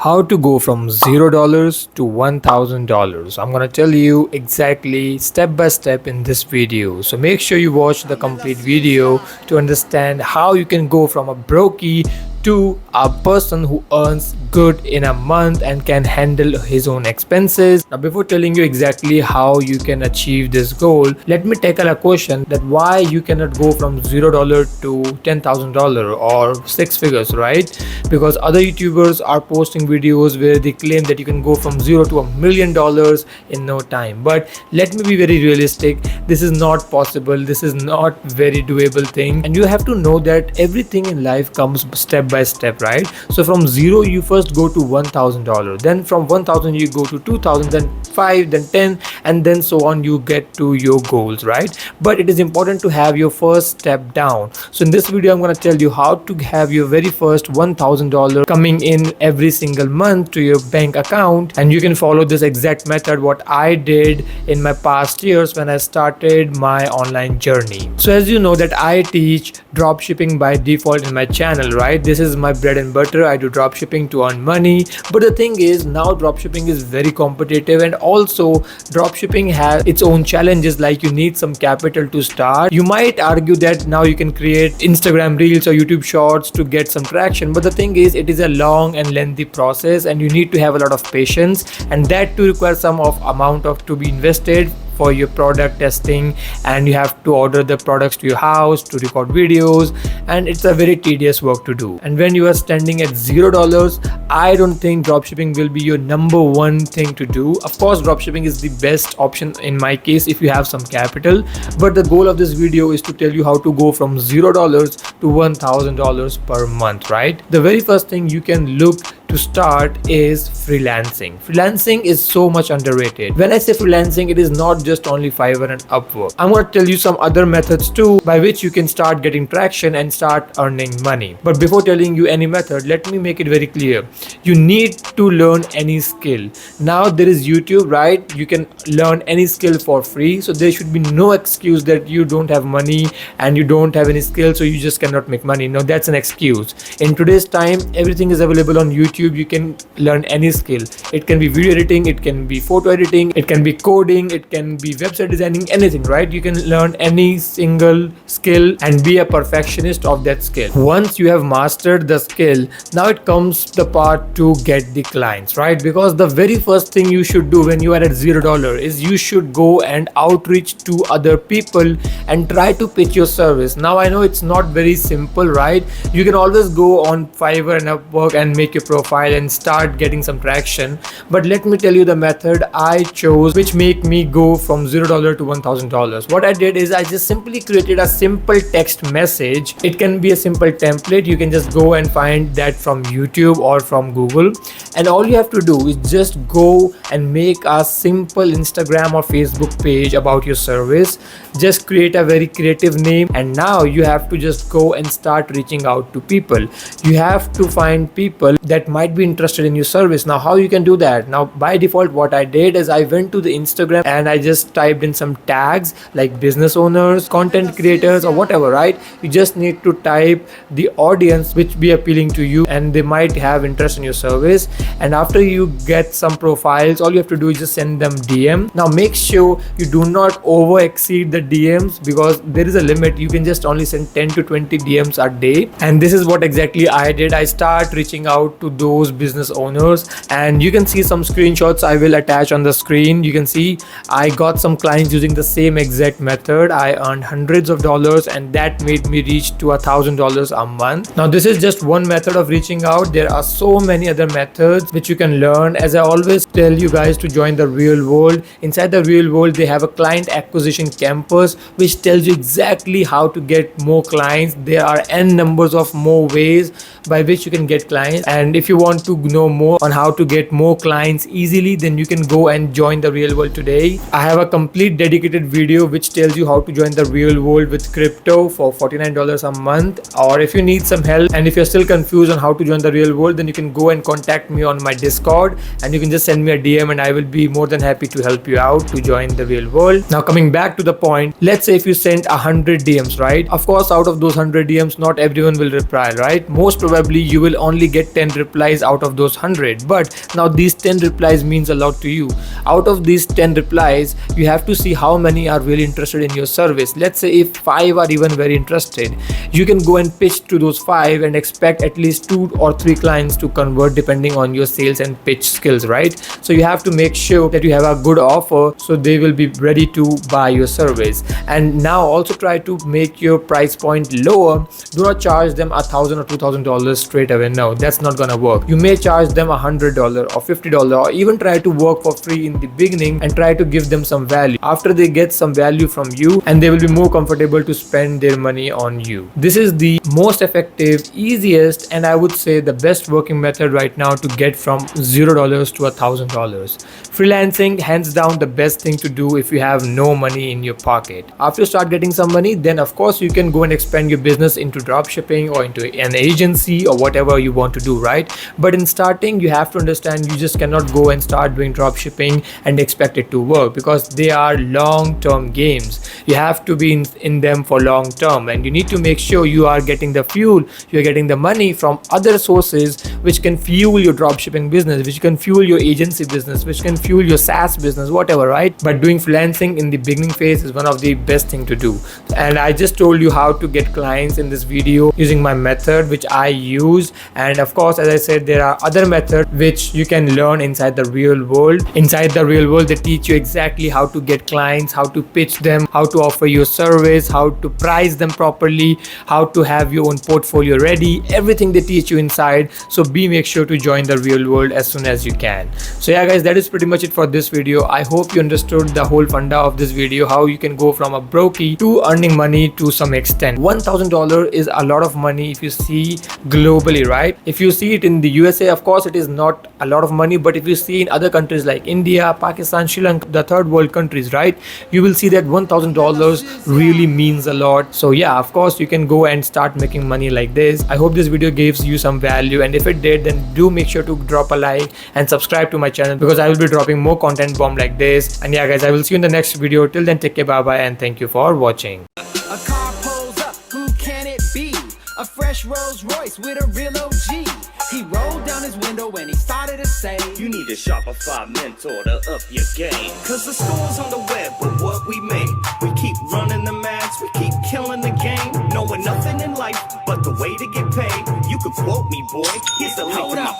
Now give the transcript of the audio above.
How to go from $0 to $1,000. I'm gonna tell you exactly step by step in this video. So make sure you watch the complete video to understand how you can go from a brokey to a person who earns good in a month and can handle his own expenses. Now before telling you exactly how you can achieve this goal, let me tackle a question that why you cannot go from $0 to $10,000 or six figures, right? Because other YouTubers are posting videos where they claim that you can go from $0 to $1,000,000 in no time. But let me be very realistic, this is not possible, this is not very doable thing, and you have to know that everything in life comes step by step, right? So from 0 you first go to $1,000, then from 1,000 you go to 2,000, then 5, then 10, and then so on you get to your goals, right? But it is important to have your first step down. So in this video I'm going to tell you how to have your very first $1,000 coming in every single month to your bank account, and you can follow this exact method what I did in my past years when I started my online journey. So as you know that I teach dropshipping by default in my channel, right? This is my bread and butter. I do dropshipping to earn money, but the thing is now dropshipping is very competitive, and also dropshipping has its own challenges, like you need some capital to start. You might argue that now you can create Instagram reels or YouTube shorts to get some traction, but the thing is it is a long and lengthy process and you need to have a lot of patience, and that too requires some of amount of to be invested for your product testing, and you have to order the products to your house to record videos, and it's a very tedious work to do. And when you are standing at $0, I don't think dropshipping will be your number one thing to do. Of course dropshipping is the best option in my case if you have some capital, but the goal of this video is to tell you how to go from $0 to $1,000 per month, right? The very first thing you can look to start is freelancing. Freelancing is so much underrated. When I say freelancing, it is not just only Fiverr and Upwork. I'm going to tell you some other methods too by which you can start getting traction and start earning money. But before telling you any method, let me make it very clear. You need to learn any skill. Now there is YouTube, right? You can learn any skill for free. So there should be no excuse that you don't have money and you don't have any skill, so you just cannot make money. No, that's an excuse. In today's time, everything is available on YouTube. You can learn any skill. It can be video editing, it can be photo editing, it can be coding, it can be website designing, anything, right? You can learn any single skill and be a perfectionist of that skill. Once you have mastered the skill, now it comes the part to get the clients, right? Because the very first thing you should do when you are at $0 is you should go and outreach to other people and try to pitch your service. Now I know it's not very simple, right? You can always go on Fiverr and Upwork and make your profile and start getting some traction, but let me tell you the method I chose which make me go from $0 to $1,000. What I did is I just simply created a simple text message. It can be a simple template. You can just go and find that from YouTube or from Google, and all you have to do is just go and make a simple Instagram or Facebook page about your service. Just create a very creative name, and now you have to just go and start reaching out to people. You have to find people that might be interested in your service. Now how you can do that? Now by default what I did is I went to the Instagram and I just typed in some tags like business owners, content creators, or whatever, right? You just need to type the audience which be appealing to you and they might have interest in your service, and after you get some profiles, all you have to do is just send them DM. Now make sure you do not over exceed the DMs because there is a limit. You can just only send 10 to 20 DMs a day, and this is what exactly I did. I start reaching out to those business owners, and you can see some screenshots I will attach on the screen. You can see I got some clients using the same exact method. I earned hundreds of dollars, and that made me reach to $1,000 a month. Now this is just one method of reaching out. There are so many other methods which you can learn. As I always tell you guys to join the real world. Inside the real world they have a client acquisition campus which tells you exactly how to get more clients. There are n numbers of more ways by which you can get clients, and if you want to know more on how to get more clients easily, then you can go and join the real world today. I have a complete dedicated video which tells you how to join the real world with crypto for $49 a month. Or if you need some help and if you're still confused on how to join the real world, then you can go and contact me on my Discord, and you can just send me a DM and I will be more than happy to help you out to join the real world. Now coming back to the point, let's say if you send 100 DMs, right? Of course out of those 100 DMs not everyone will reply, right? Most probably you will only get 10 replies replies out of those 100. But now these 10 replies means a lot to you. Out of these 10 replies, you have to see how many are really interested in your service. Let's say if 5 are even very interested, you can go and pitch to those 5 and expect at least 2 or 3 clients to convert depending on your sales and pitch skills, right? So you have to make sure that you have a good offer so they will be ready to buy your service. And now also try to make your price point lower. Do not charge them $1,000 or $2,000 straight away. No, that's not gonna work. You may charge them $100 or $50, or even try to work for free in the beginning and try to give them some value. After they get some value from you, and they will be more comfortable to spend their money on you. This is the most effective, easiest, and I would say the best working method right now to get from $0 to $1,000. Freelancing, hands down the best thing to do if you have no money in your pocket. After you start getting some money, then of course you can go and expand your business into dropshipping or into an agency or whatever you want to do, right? But in starting, you have to understand you just cannot go and start doing dropshipping and expect it to work, because they are long-term games. You have to be in them for long term, and you need to make sure you are getting the fuel, you're getting the money from other sources which can fuel your dropshipping business, which can fuel your agency business, which can fuel your SaaS business, whatever, right? But doing freelancing in the beginning phase is one of the best thing to do. And I just told you how to get clients in this video using my method which I use. And of course, as I said, there are other methods which you can learn inside the real world. Inside the real world, they teach you exactly how to get clients, how to pitch them, how to offer your service, how to price them properly, how to have your own portfolio ready. Everything they teach you inside. So make sure to join the real world as soon as you can. So yeah guys, that is pretty much it for this video. I hope you understood the whole funda of this video, how you can go from a brokey to earning money to some extent. $1,000 is a lot of money if you see globally, right? If you see it in the USA, of course it is not a lot of money, but if you see in other countries like India, Pakistan, Sri Lanka, the third world countries, right, you will see that $1,000 really means a lot. So yeah, of course you can go and start making money like this. I hope this video gives you some value, and if it did, then do make sure to drop a like and subscribe to my channel, because I will be dropping more content bomb like this. And yeah guys, I will see you in the next video. Till then, take care, bye bye, and thank you for watching. A car pulls up, who can it be? A fresh Rolls Royce with a real OG. He rolled down his window and he started to say, you need a Shopify mentor to up your game. Cause the store's on the web, but what we make, we keep running the maths, we keep killing the game. Knowing nothing in life but the way to get paid. You could quote me, boy, here's the link to my